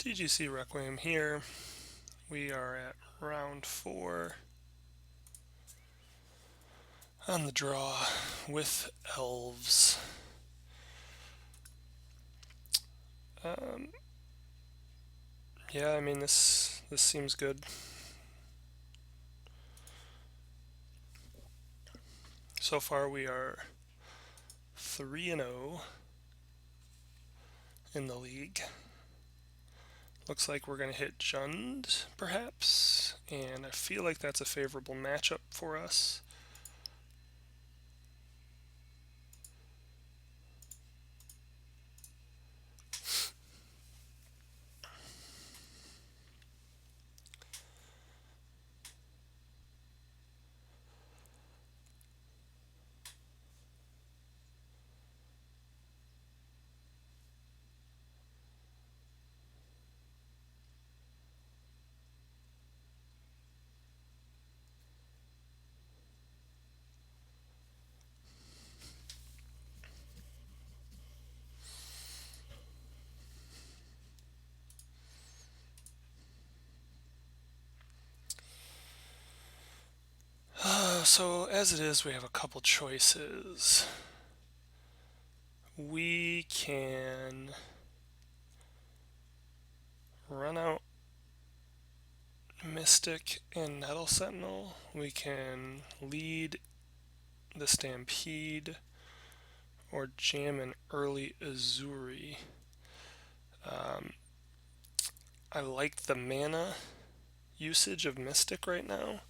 TGC Requiem here. We are at round 4 on the draw with Elves. Yeah, I mean this seems good. So far we are 3-0 in the league. Looks like we're going to hit Jund, perhaps, and I feel like that's a favorable matchup for us. So as it is, we have a couple choices. We can run out Mystic and Nettle Sentinel. We can lead the Stampede or jam an early Azuri. I like the mana usage of Mystic right now,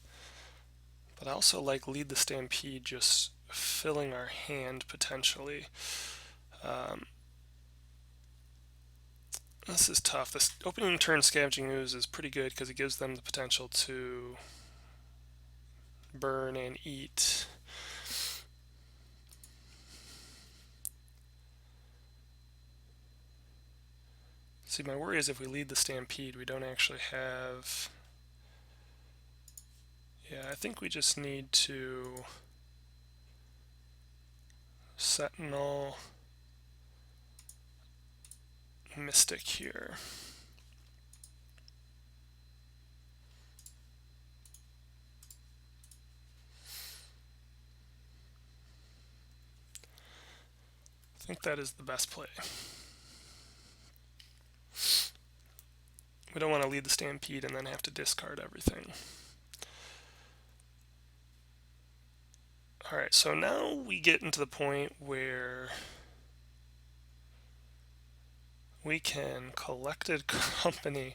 but I also like lead the Stampede, just filling our hand potentially. This is tough. This opening turn Scavenging Ooze is pretty good because it gives them the potential to burn and eat. See, my worry is if we lead the Stampede, we don't actually have... Yeah, I think we just need to Sentinel Mystic here. I think that is the best play. We don't want to lead the Stampede and then have to discard everything. Alright, so now we get into the point where we can Collected Company.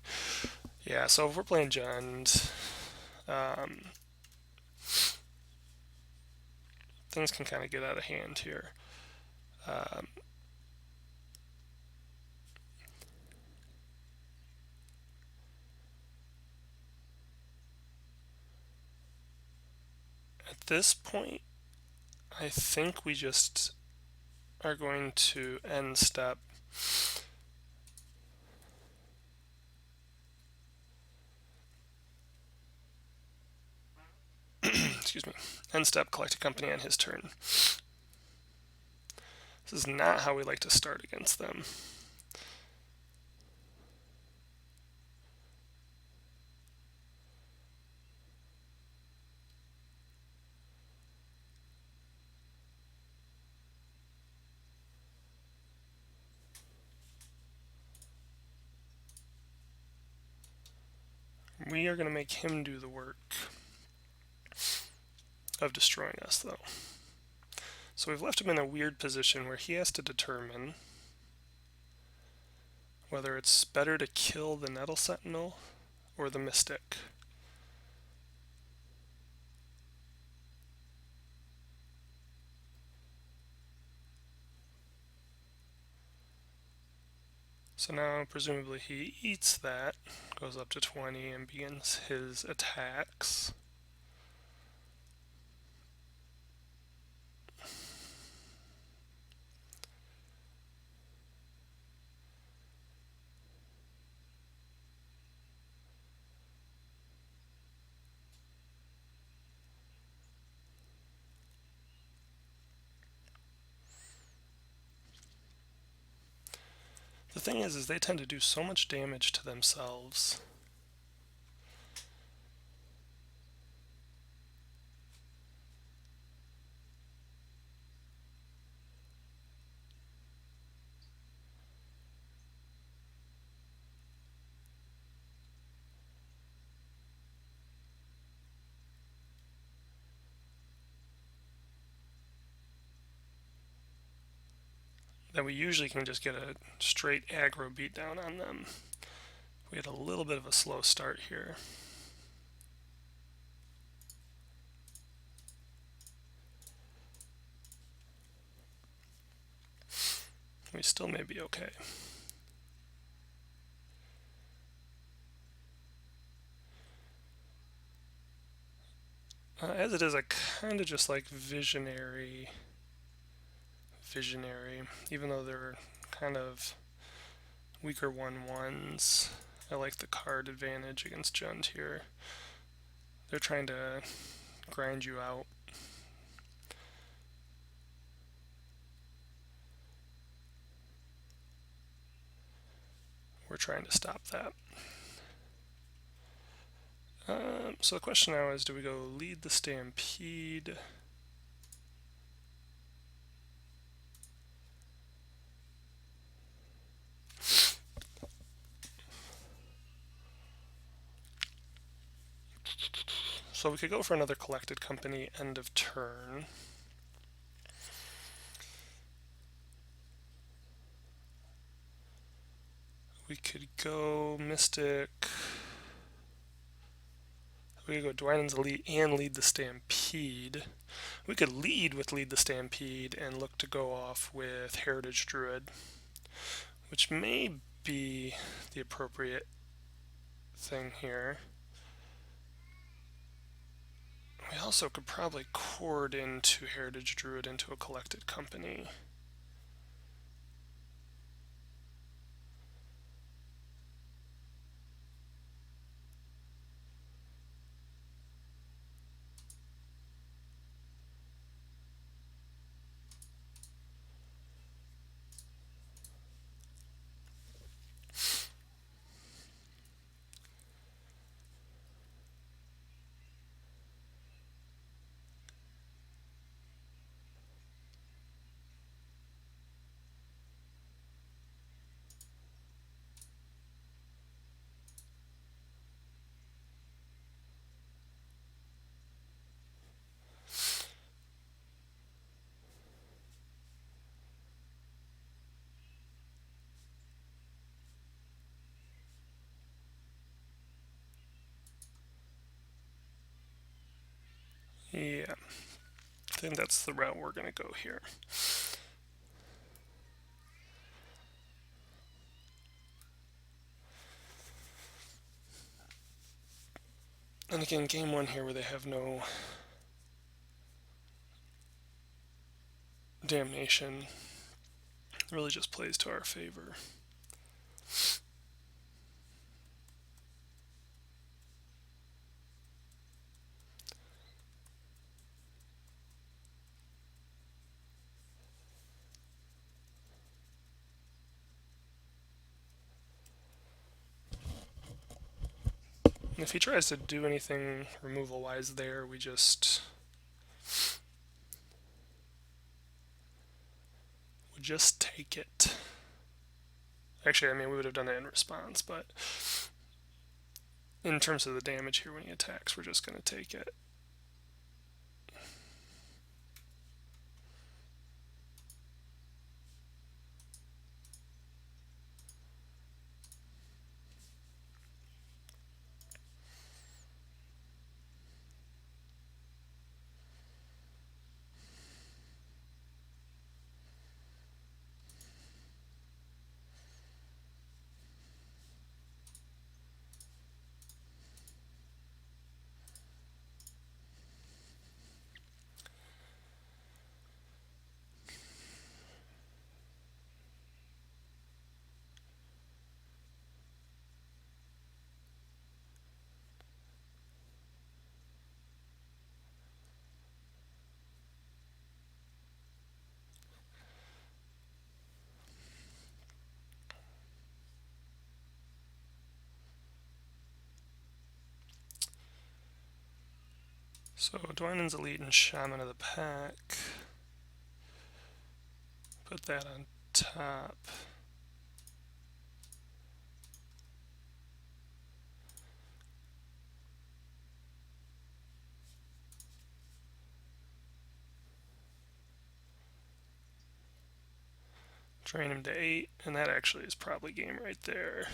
Yeah, so if we're playing Jund, things can kind of get out of hand here. At this point, I think we just are going to end step. Excuse me. End step Collected Company on his turn. This is not how we like to start against them. We are going to make him do the work of destroying us, though. So we've left him in a weird position where he has to determine whether it's better to kill the Nettle Sentinel or the Mystic. So now, presumably, he eats that, goes up to 20, and begins his attacks. The thing is they tend to do so much damage to themselves. That we usually can just get a straight aggro beatdown on them. We had a little bit of a slow start here. We still may be okay. As it is, I kind of just like visionary, even though they're kind of weaker 1/1s. I like the card advantage against Jund here. They're trying to grind you out. We're trying to stop that. So the question now is, do we go lead the Stampede? So we could go for another Collected Company end of turn. We could go Mystic. We could go Dwynen's Elite and lead the Stampede. We could lead with lead the Stampede and look to go off with Heritage Druid, which may be the appropriate thing here. We also could probably chord into Heritage Druid into a Collected Company. Yeah, I think that's the route we're going to go here. And again, game one here where they have no damnation really just plays to our favor. And if he tries to do anything removal-wise there, we just take it. Actually, I mean, we would have done it in response, but in terms of the damage here when he attacks, we're just going to take it. So Dwynen's Elite and Shaman of the Pack. Put that on top. Drain him to 8, and that actually is probably game right there.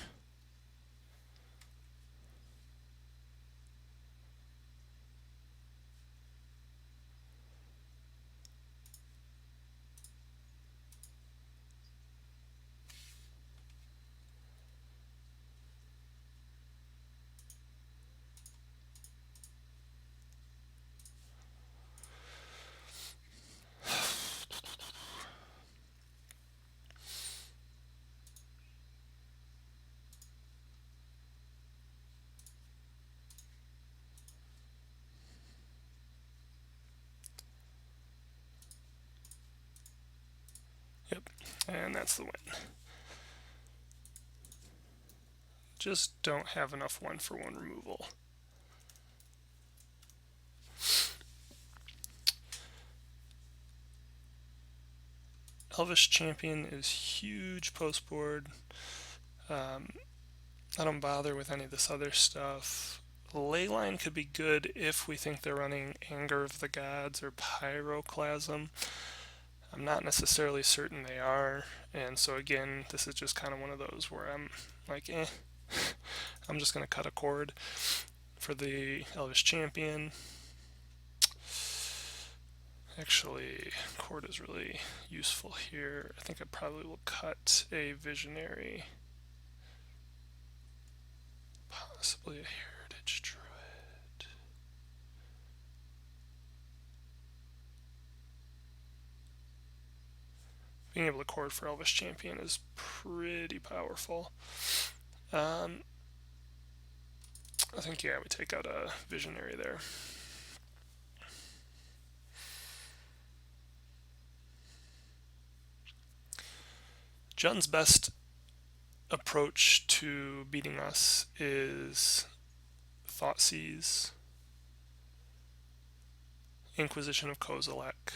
Yep, and that's the win. Just don't have enough 1-for-1 removal. Elvish Champion is huge post board. I don't bother with any of this other stuff. Leyline could be good if we think they're running Anger of the Gods or Pyroclasm. I'm not necessarily certain they are, and so again, this is just kind of one of those where I'm like, I'm just going to cut a cord for the Elvish Champion. Actually, cord is really useful here. I think I probably will cut a Visionary. Possibly a Heritage Druid. Being able to cord for Elvish Champion is pretty powerful. I think, yeah, we take out a Visionary there. Jund's best approach to beating us is Thoughtseize, Inquisition of Kozilek,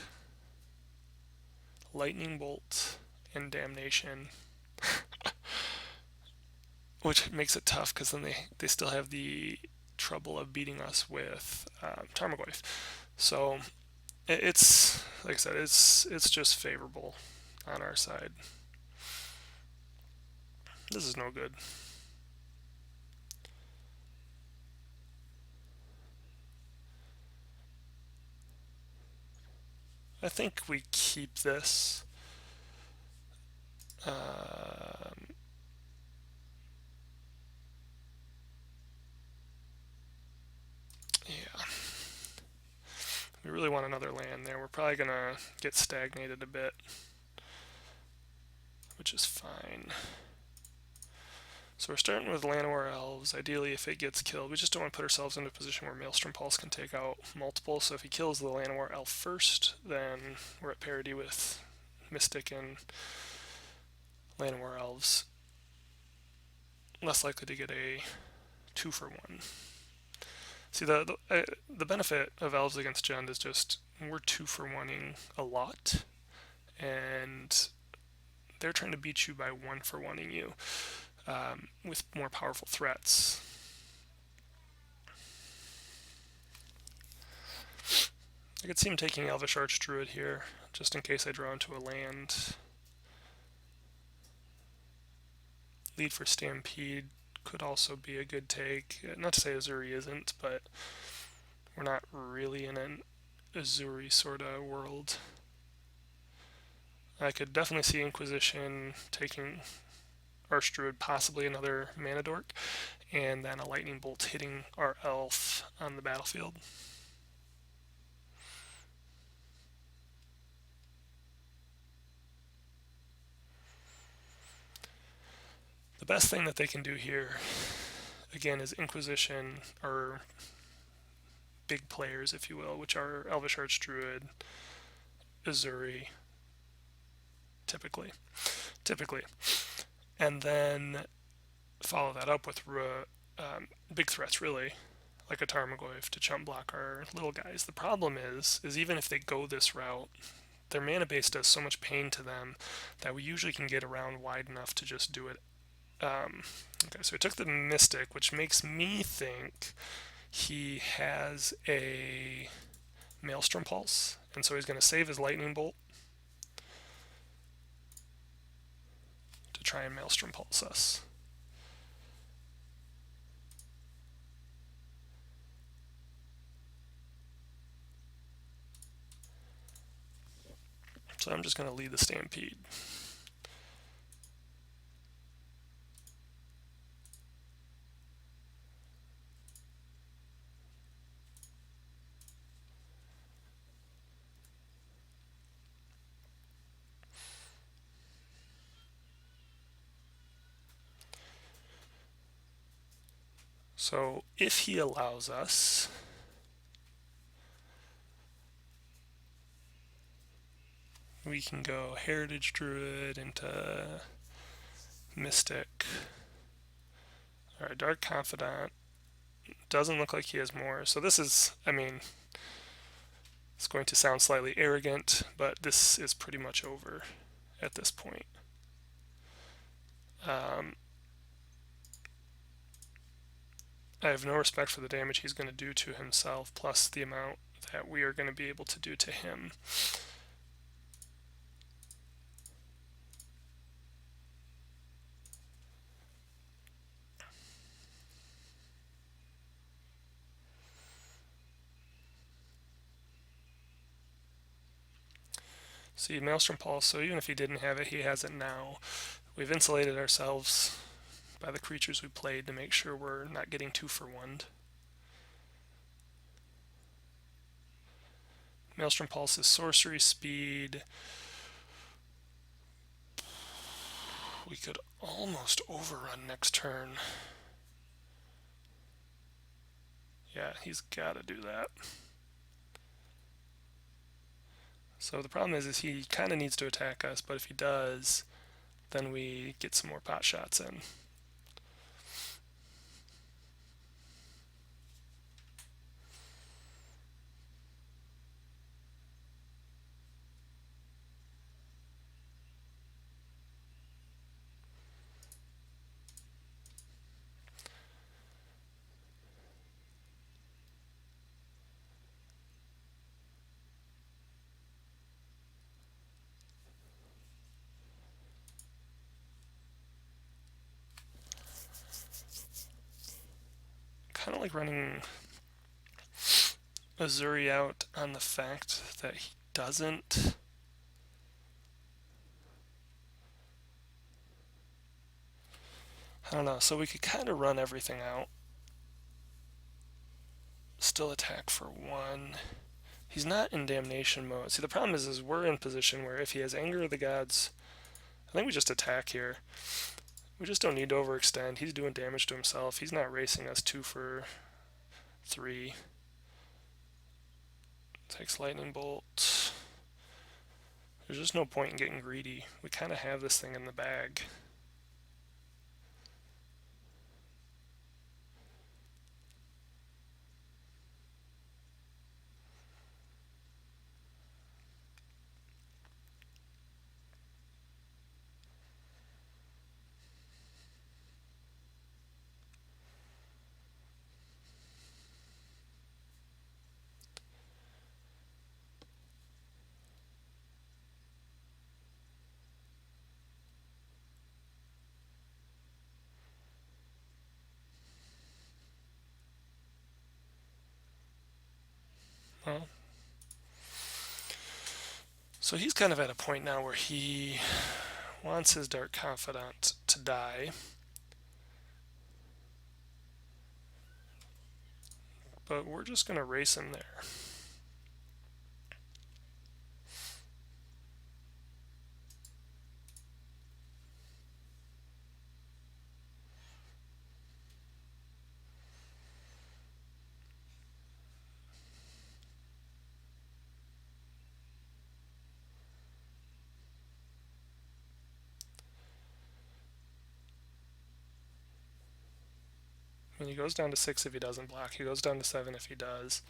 Lightning Bolt, and Damnation. Which makes it tough because then they still have the trouble of beating us with Tarmogoyf. So it's, like I said, it's just favorable on our side. This is no good. I think we keep this. Yeah. We really want another land there. We're probably going to get stagnated a bit, which is fine. So we're starting with Llanowar Elves. Ideally, if it gets killed, we just don't want to put ourselves into a position where Maelstrom Pulse can take out multiple. So if he kills the Llanowar Elf first, then we're at parity with Mystic and Llanowar Elves. Less likely to get a 2-for-1. See, the benefit of Elves against Jund is just we're 2-for-1ing a lot, and they're trying to beat you by 1-for-1ing you. With more powerful threats. I could see him taking Elvish Archdruid here, just in case I draw into a land. Lead for Stampede could also be a good take. Not to say Azuri isn't, but we're not really in an Azuri sort of world. I could definitely see Inquisition taking Archdruid, possibly another Mana Dork, and then a Lightning Bolt hitting our elf on the battlefield. The best thing that they can do here, again, is Inquisition, or big players, if you will, which are Elvish Archdruid, Azuri, typically. And then follow that up with big threats, really, like a Tarmogoyf to chump block our little guys. The problem is even if they go this route, their mana base does so much pain to them that we usually can get around wide enough to just do it. Okay, so we took the Mystic, which makes me think he has a Maelstrom Pulse, and so he's going to save his Lightning Bolt to try and Maelstrom Pulse us. So I'm just going to lead the Stampede. So if he allows us, we can go Heritage Druid into Mystic. Alright, Dark Confidant. Doesn't look like he has more. So this is, I mean, it's going to sound slightly arrogant, but this is pretty much over at this point. I have no respect for the damage he's going to do to himself, plus the amount that we are going to be able to do to him. See, Maelstrom Pulse, so even if he didn't have it, he has it now. We've insulated ourselves by the creatures we played to make sure we're not getting 2-for-1'd. Maelstrom Pulse is sorcery speed. We could almost overrun next turn. Yeah, he's got to do that. So the problem is he kind of needs to attack us, but if he does, then we get some more pot shots in. Kind of like running Azuri out on the fact that he doesn't I don't know, so we could kind of run everything out. Still attack for 1. He's not in damnation mode. See, the problem is we're in position where if he has Anger of the Gods, I think we just attack here. We just don't need to overextend. He's doing damage to himself. He's not racing us 2-for-3. Takes Lightning Bolt. There's just no point in getting greedy. We kind of have this thing in the bag. Well, so he's kind of at a point now where he wants his Dark Confidant to die. But we're just going to race him there. I mean, he goes down to 6 if he doesn't block. He goes down to 7 if he does.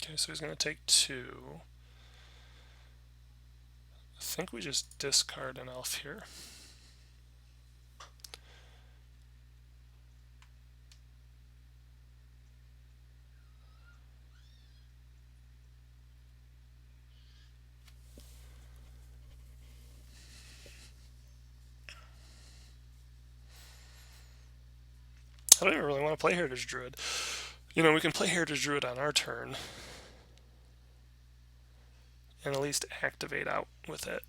Okay, so he's going to take 2. I think we just discard an elf here. I don't even really want to play Heritage Druid. You know, we can play Heritage Druid on our turn and at least activate out with it.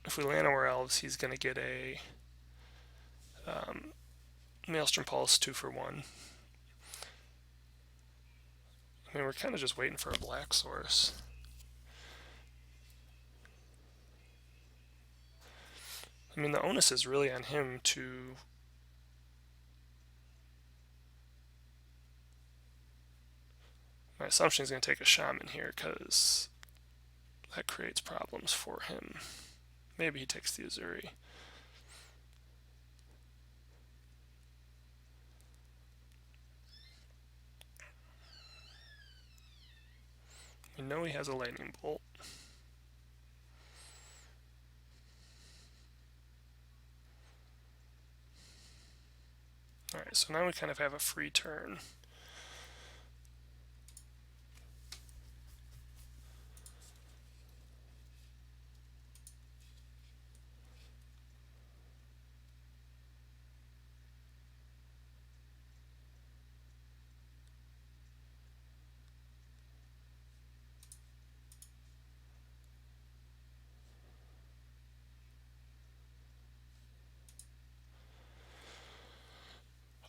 If we land our elves, he's going to get a Maelstrom Pulse 2 for 1. I mean, we're kind of just waiting for a black source. I mean, the onus is really on him to my assumption is going to take a shaman here because that creates problems for him. Maybe he takes the Azuri. We know he has a lightning bolt. Alright, so now we kind of have a free turn.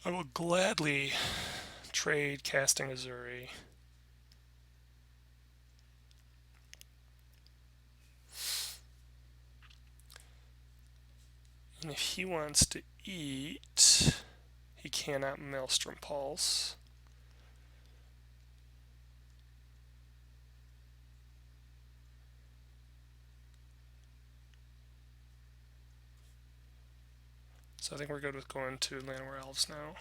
I will gladly trade casting Azuri. And if he wants to eat, he cannot Maelstrom Pulse. So I think we're good with going to Llanowar Elves now.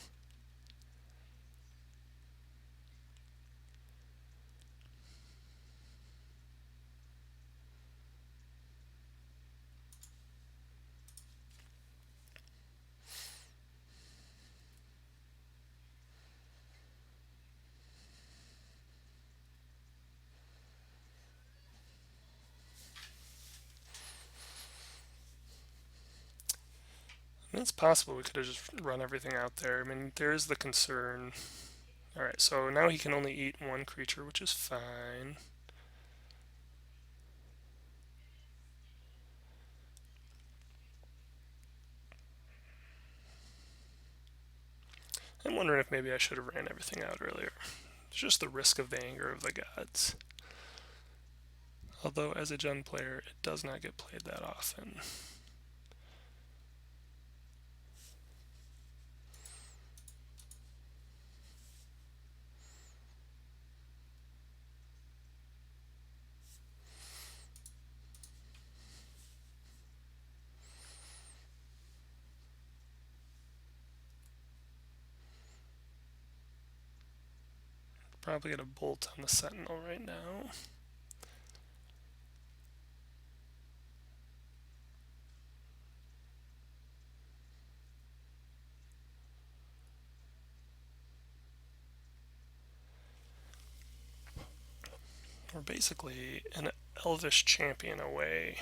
I mean, it's possible we could have just run everything out there. I mean, there is the concern. Alright, so now he can only eat 1 creature, which is fine. I'm wondering if maybe I should have ran everything out earlier. It's just the risk of the anger of the gods. Although, as a Jund player, it does not get played that often. Probably get a bolt on the Sentinel right now. We're basically an Elvish champion away.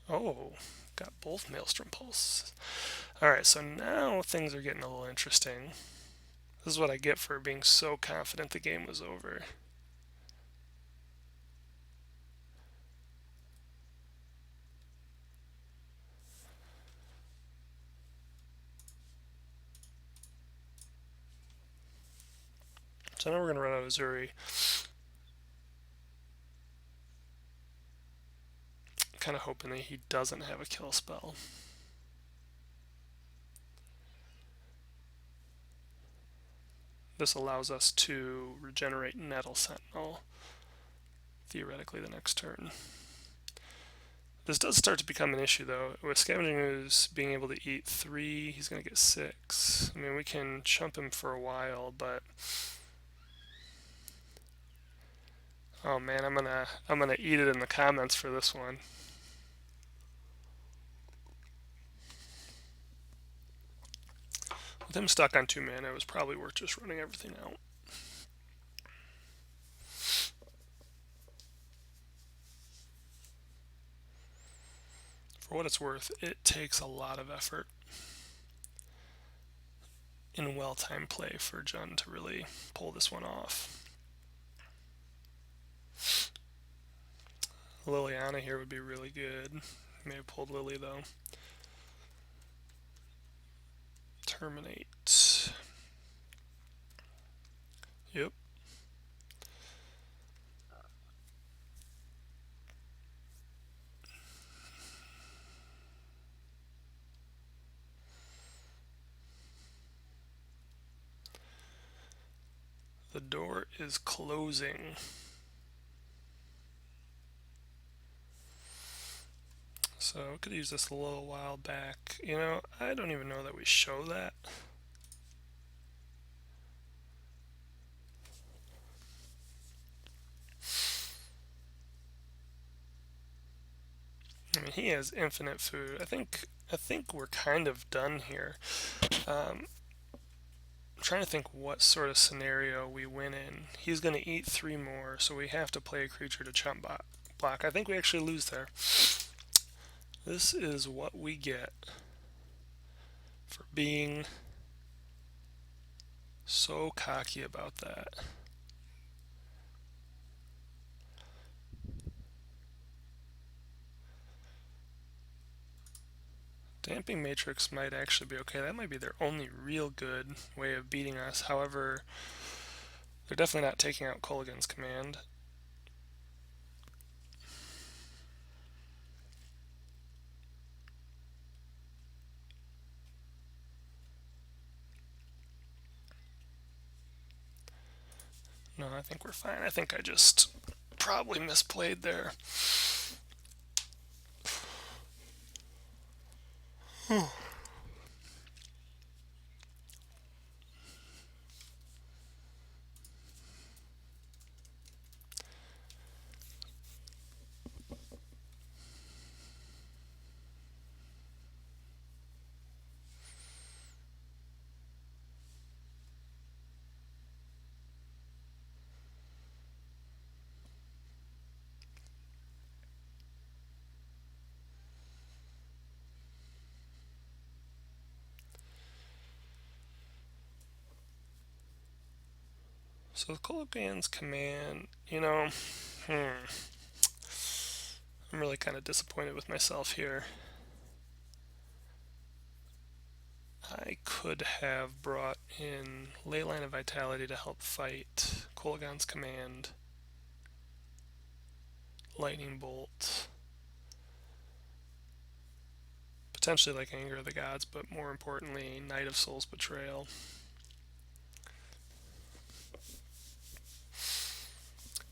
Oh, got both Maelstrom Pulse. Alright, so now things are getting a little interesting. This is what I get for being so confident the game was over. So now we're going to run out of Uzuri. Kind of hoping that he doesn't have a kill spell. This allows us to regenerate Nettle Sentinel, theoretically, the next turn. This does start to become an issue, though. With Scavenging Ooze being able to eat 3, he's going to get 6. I mean, we can chump him for a while, but... Oh man, I'm gonna eat it in the comments for this one. With him stuck on 2 mana, it was probably worth just running everything out. For what it's worth, it takes a lot of effort in well-timed play for Jund to really pull this one off. Liliana here would be really good. May have pulled Lily though. Terminate. Yep. The door is closing. So we could use this a little while back. You know, I don't even know that we show that. I mean, he has infinite food. I think we're kind of done here. I'm trying to think what sort of scenario we win in. He's going to eat 3 more, so we have to play a creature to chump block. I think we actually lose there. This is what we get for being so cocky about that. Damping Matrix might actually be okay. That might be their only real good way of beating us. However, they're definitely not taking out Kolaghan's command. No, I think we're fine. I think I just probably misplayed there. So the Kolaghan's command, you know, I'm really kind of disappointed with myself here. I could have brought in Leyline of Vitality to help fight Kolaghan's command, Lightning Bolt, potentially like Anger of the Gods, but more importantly, Night of Soul's Betrayal.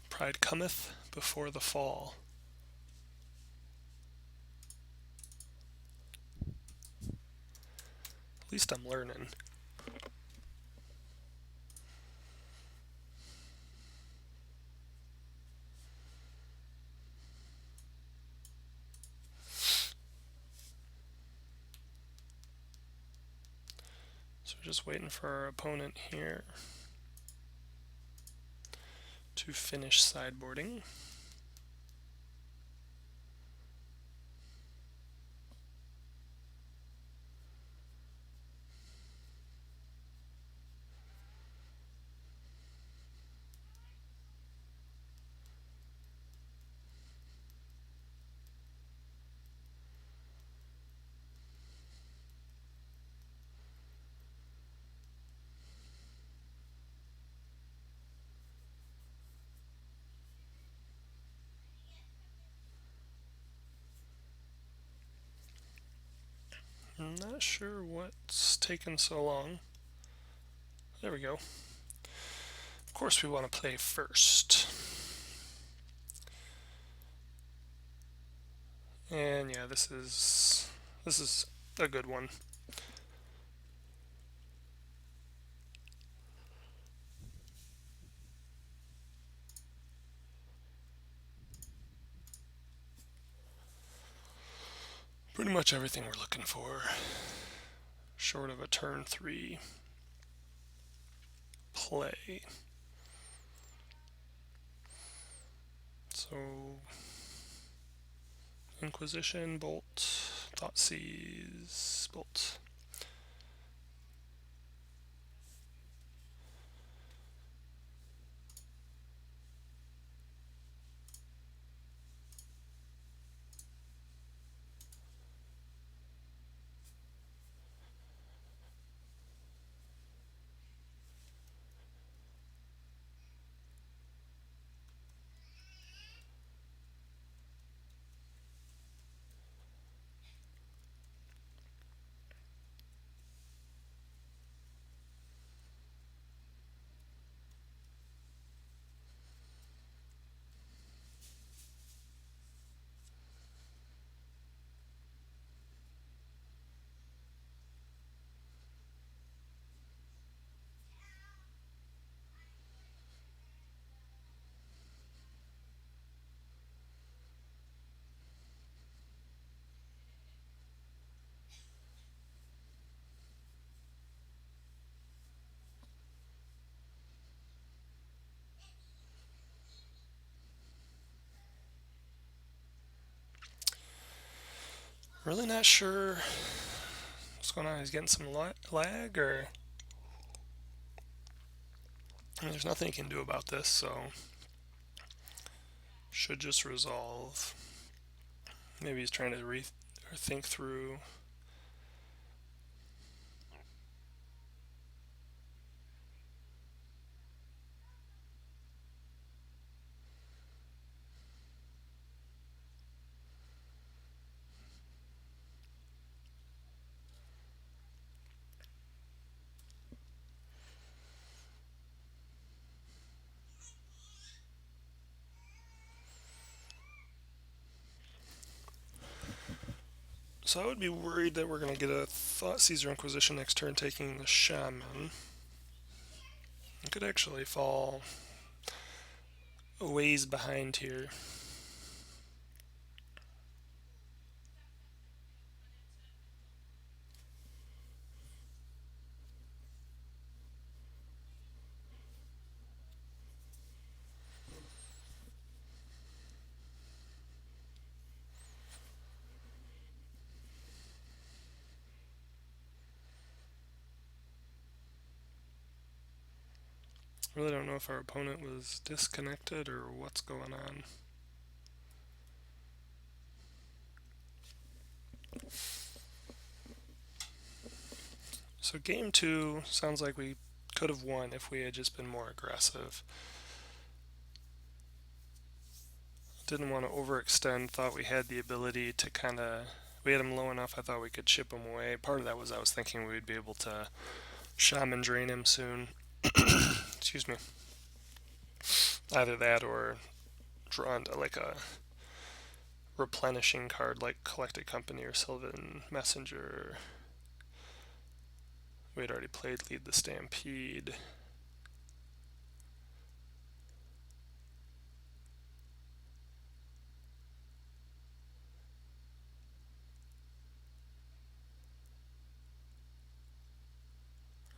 Pride cometh before the fall. At least I'm learning. So we're just waiting for our opponent here to finish sideboarding. Not sure what's taken so long. There we go. Of course we want to play first. And yeah, this is a good one. Pretty much everything we're looking for, short of a turn 3 play. So, Inquisition, Bolt, Thoughtseize, Bolt. Really not sure what's going on. He's getting some lag, or I mean, there's nothing he can do about this, so should just resolve. Maybe he's trying to or think through. So I would be worried that we're going to get a Thoughtseize or Inquisition next turn taking the Shaman. It could actually fall a ways behind here. Really don't know if our opponent was disconnected or what's going on. So game 2 sounds like we could have won if we had just been more aggressive. Didn't want to overextend, thought we had the ability to we had him low enough I thought we could chip him away. Part of that was I was thinking we would be able to Shaman drain him soon. Excuse me. Either that or draw into like a replenishing card like Collected Company or Sylvan Messenger. We had already played Lead the Stampede.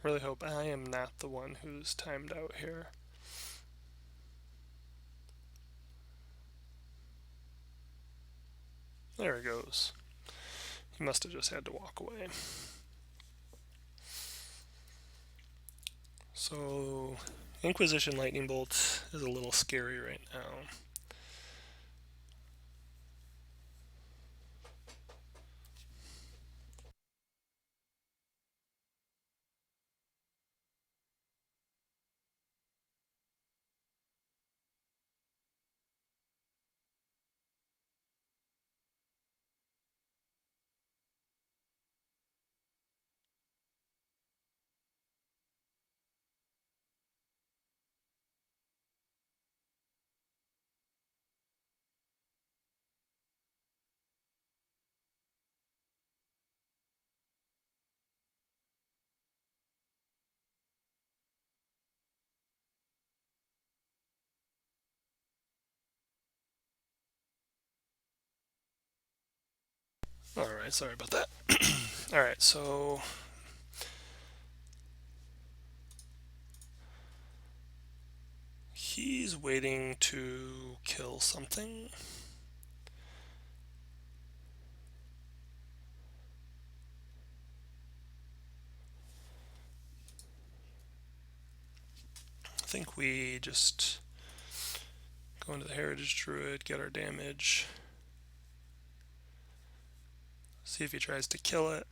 Really hope I am not the one who's timed out here. There he goes. He must have just had to walk away. So, Inquisition Lightning Bolt is a little scary right now. Alright, sorry about that. Alright, so he's waiting to kill something. I think we just go into the Heritage Druid, get our damage, see if he tries to kill it.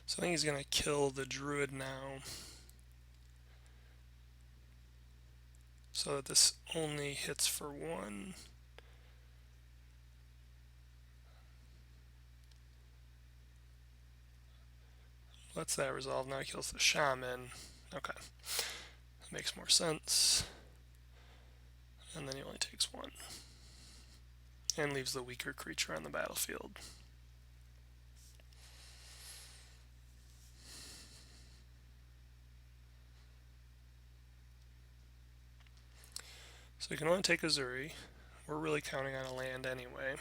So I think he's going to kill the Druid now, so that this only hits for 1. Lets that resolve. Now he kills the Shaman. Okay, that makes more sense. And then he only takes 1. And leaves the weaker creature on the battlefield. So he can only take Azuri. We're really counting on a land anyway.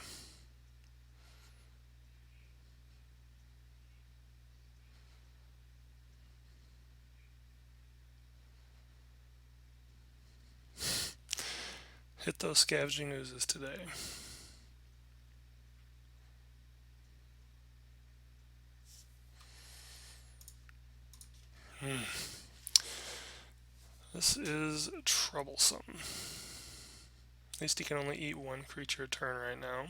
Hit those Scavenging Oozes today. This is troublesome. At least he can only eat 1 creature a turn right now.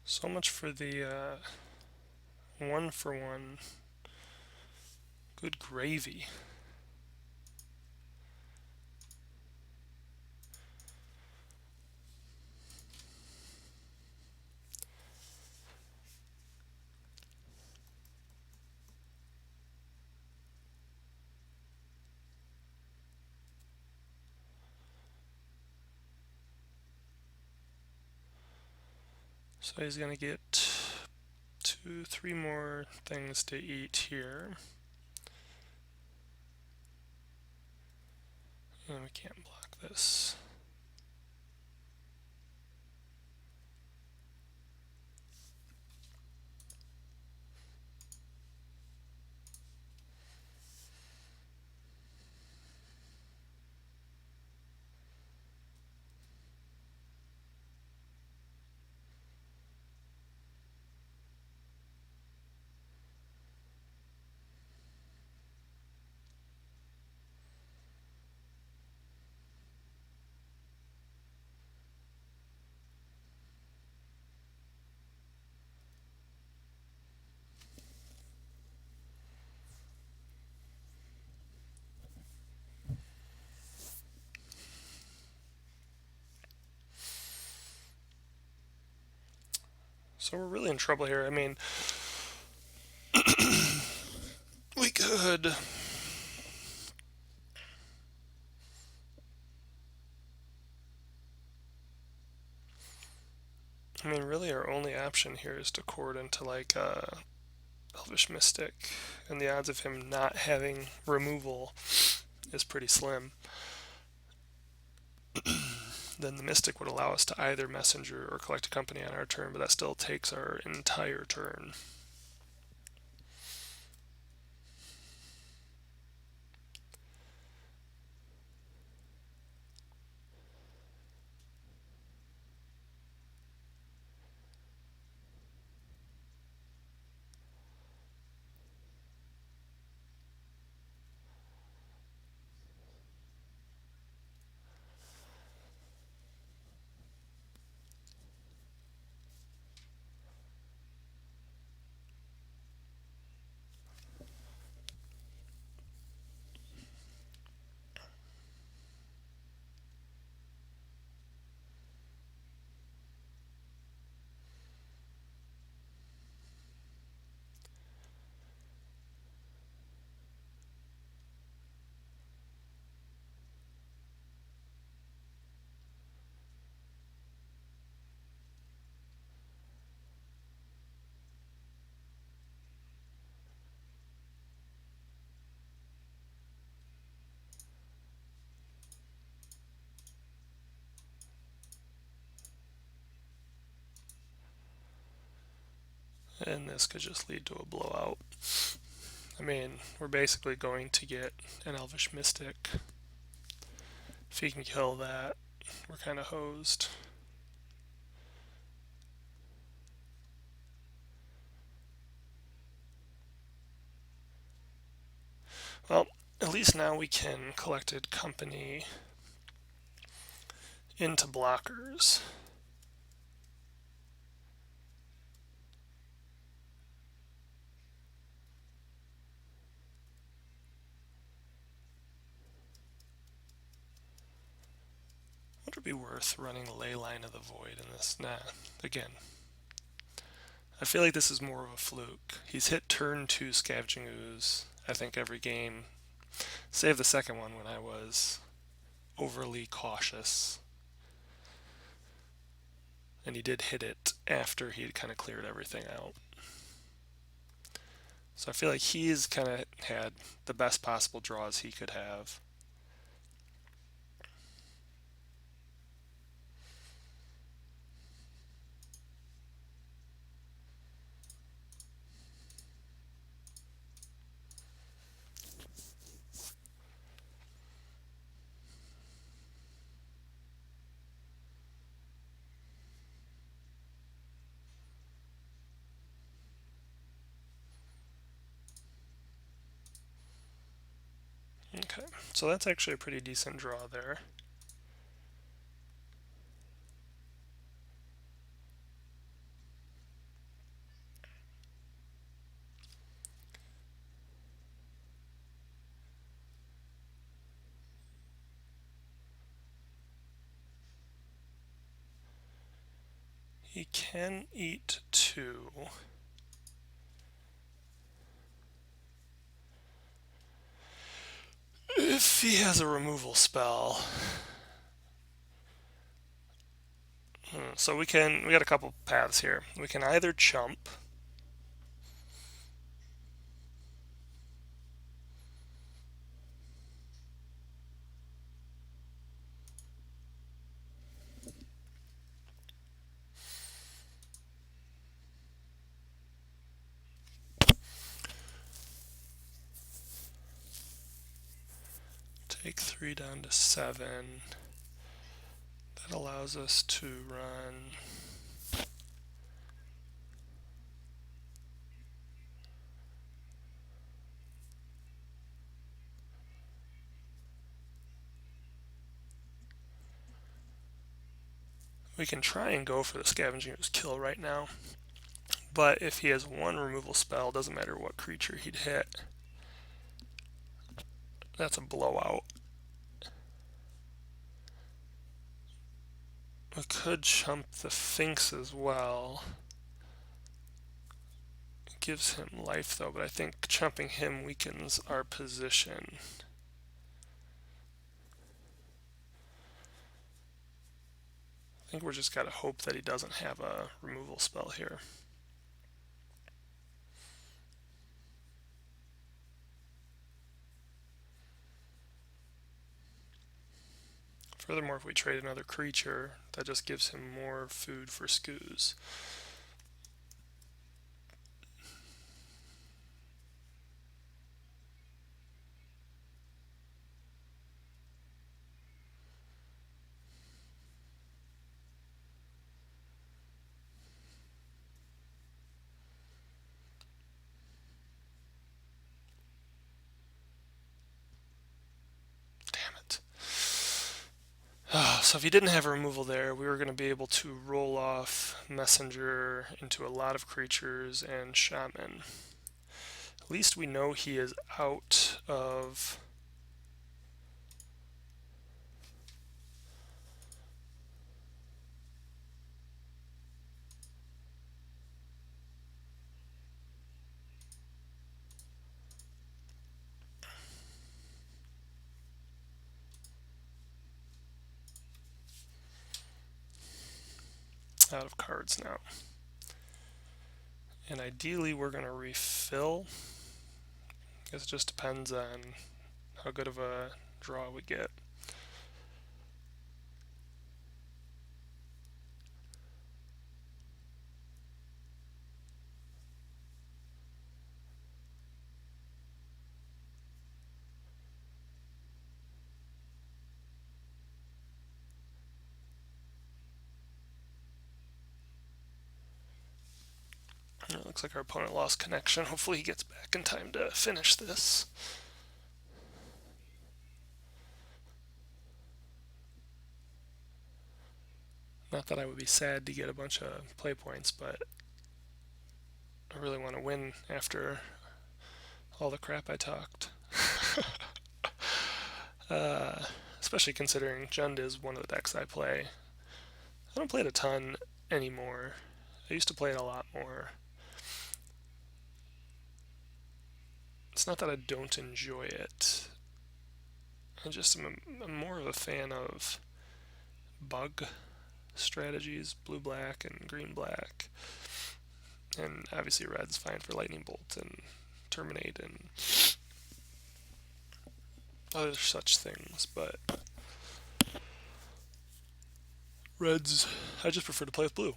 So much for the 1-for-1. Good gravy. So he's going to get 2-3 more things to eat here. And we can't block this. So we're really in trouble here. I mean, we could... I mean, really our only option here is to chord into like Elvish Mystic, and the odds of him not having removal is pretty slim. Then the Mystic would allow us to either Messenger or collect a company on our turn, but that still takes our entire turn. And this could just lead to a blowout. I mean, we're basically going to get an Elvish Mystic. If he can kill that, we're kind of hosed. Well, at least now we can collected company into blockers. Would it be worth running Leyline of the Void in this? Nah, again. I feel like this is more of a fluke. He's hit turn 2 Scavenging Ooze, I think, every game. Save the second one when I was overly cautious. And he did hit it after he had kind of cleared everything out. So I feel like he's kind of had the best possible draws he could have. Okay, so that's actually a pretty decent draw there. He can eat 2. If he has a removal spell. So we got a couple paths here. We can either chump. Take 3 down to 7. That allows us to run we can try and go for the Scavenging Ooze kill right now. But if he has 1 removal spell, doesn't matter what creature he'd hit. That's a blowout. We could chump the Sphinx as well. It gives him life though, but I think chumping him weakens our position. I think we're just gotta hope that he doesn't have a removal spell here. Furthermore, if we trade another creature, that just gives him more food for Skoos. So if he didn't have a removal there, we were going to be able to roll off Messenger into a lot of creatures and Shaman. At least we know he is out of... out of cards now. And ideally we're going to refill. I guess it just depends on how good of a draw we get. Looks like our opponent lost connection. Hopefully he gets back in time to finish this. Not that I would be sad to get a bunch of play points, but I really want to win after all the crap I talked. Especially considering Jund is one of the decks I play. I don't play it a ton anymore. I used to play it a lot more. It's not that I don't enjoy it. I just am more of a fan of bug strategies, blue-black and green-black. And obviously red's fine for lightning bolt and terminate and other such things, but reds, I just prefer to play with blue.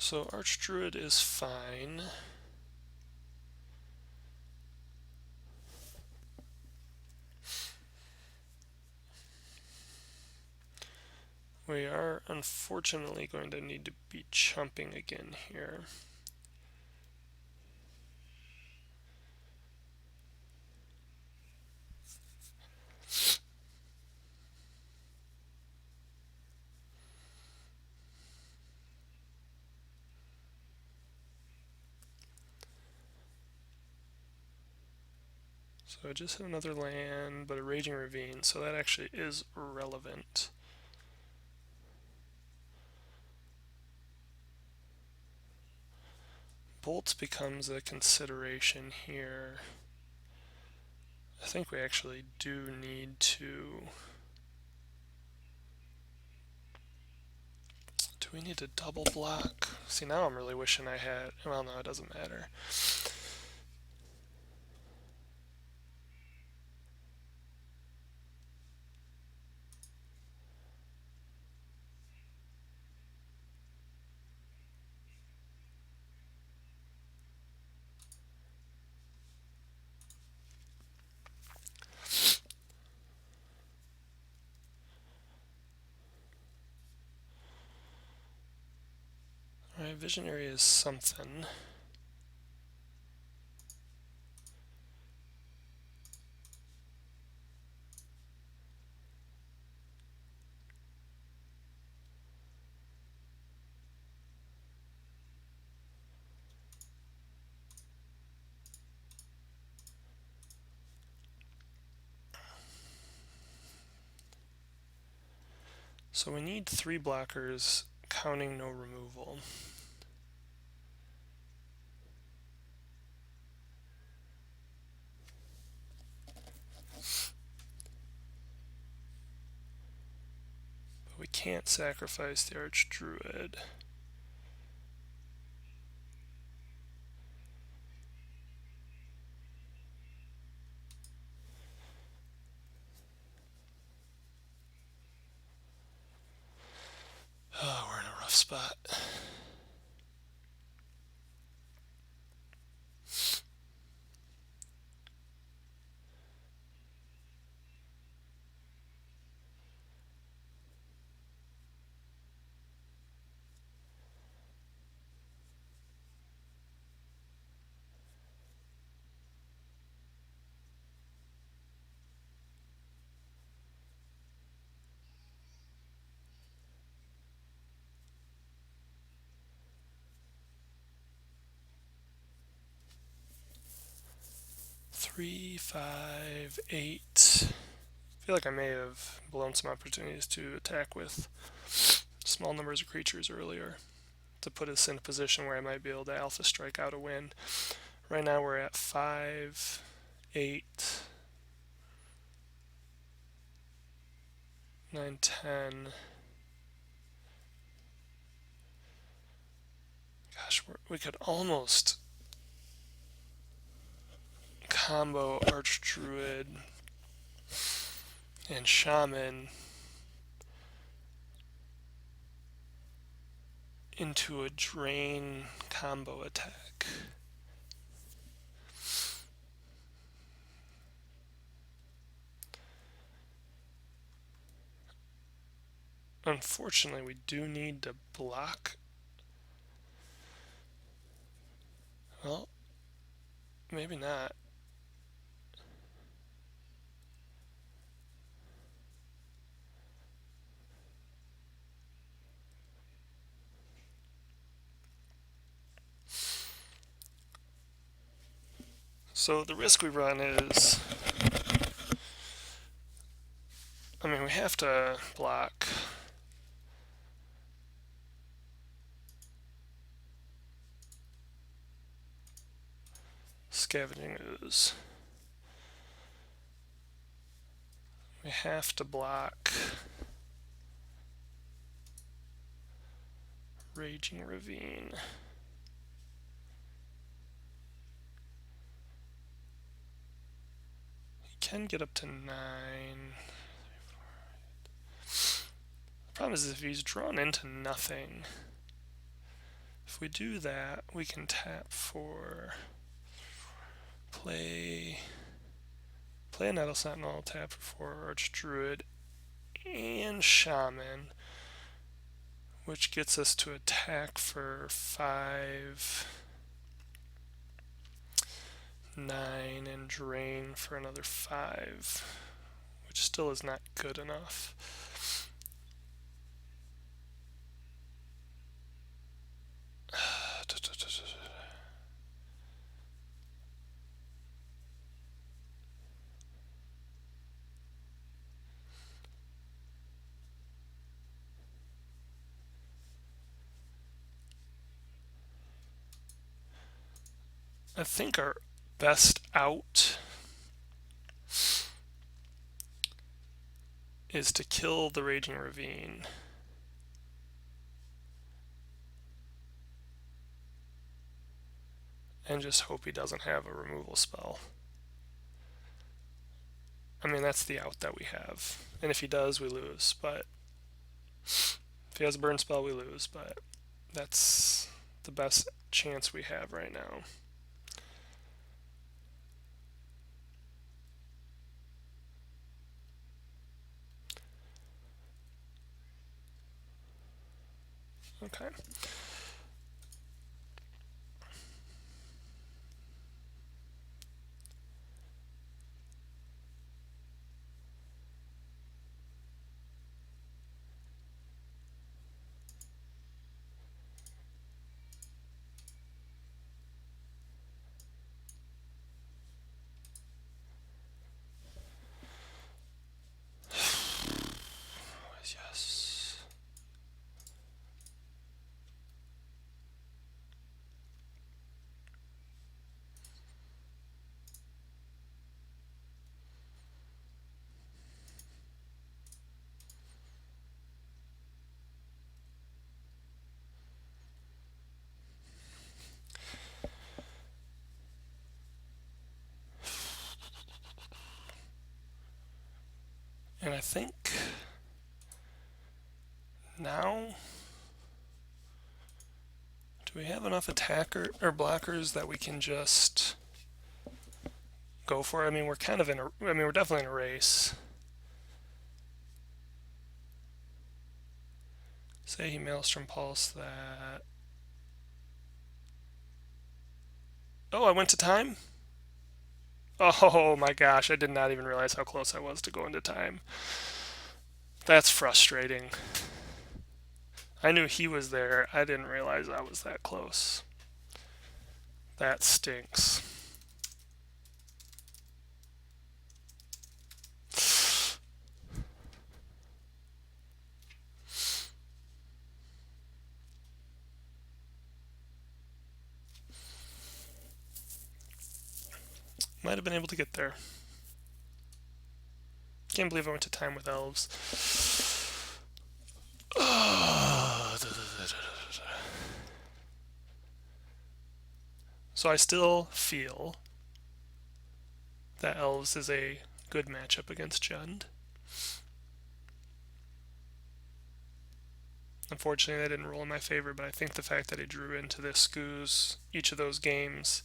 So Archdruid is fine. We are unfortunately going to need to be chumping again here. So I just hit another land, but a Raging Ravine, so that actually is relevant. Bolts becomes a consideration here. I think we actually do need to... Do we need to double block? See, now I'm really wishing I had... Well, no, it doesn't matter. Alright, Visionary is something. So we need 3 blockers, counting no removal. But we can't sacrifice the Archdruid. Oh, we're in a rough spot. Three, 5, 8. I feel like I may have blown some opportunities to attack with small numbers of creatures earlier to put us in a position where I might be able to alpha strike out a win. Right now we're at 5, 8, 9, 10. Gosh, we could almost combo Archdruid and Shaman into a drain combo attack. Unfortunately, we do need to block. Well, maybe not. So the risk we run is, I mean, we have to block. Scavenging Ooze. We have to block Raging Ravine. He can get up to 9. The problem is if he's drawn into nothing, if we do that, we can tap for play a Nettle Sentinel, tap for 4 Archdruid and Shaman, which gets us to attack for 5, 9, and drain for another 5, which still is not good enough. I think our best out is to kill the Raging Ravine. And just hope he doesn't have a removal spell. I mean, that's the out that we have. And if he does, we lose. But if he has a burn spell, we lose. But that's the best chance we have right now. Okay. Yes. And I think now, do we have enough attacker or blockers that we can just go for it? I mean, we're kind of in a, I mean, we're definitely in a race. Say he Maelstrom Pulse that. Oh, I went to time? Oh my gosh, I did not even realize how close I was to going to time. That's frustrating. I knew he was there. I didn't realize I was that close. That stinks. Might have been able to get there. Can't believe I went to time with elves. So I still feel that elves is a good matchup against Jund. Unfortunately, that didn't roll in my favor, but I think the fact that he drew into this scoos each of those games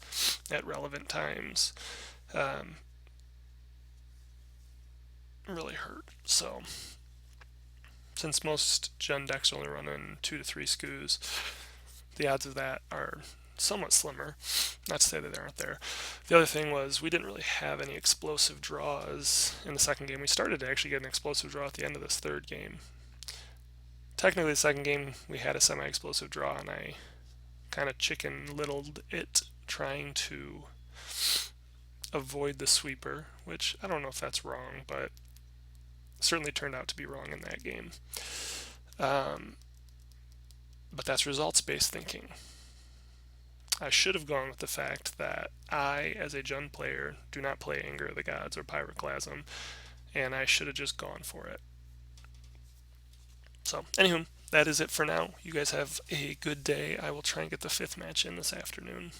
at relevant times really hurt. So, since most Jund decks only run in 2 to 3 scoos, the odds of that are somewhat slimmer. Not to say that they aren't there. The other thing was we didn't really have any explosive draws in the second game. We started to actually get an explosive draw at the end of this third game. Technically, the second game we had a semi-explosive draw, and I kind of chicken-littled it, trying to avoid the sweeper, which I don't know if that's wrong, but certainly turned out to be wrong in that game. But that's results-based thinking. I should have gone with the fact that I, as a Jund player, do not play Anger of the Gods or Pyroclasm, and I should have just gone for it. So, anywho, that is it for now. You guys have a good day. I will try and get the 5th match in this afternoon.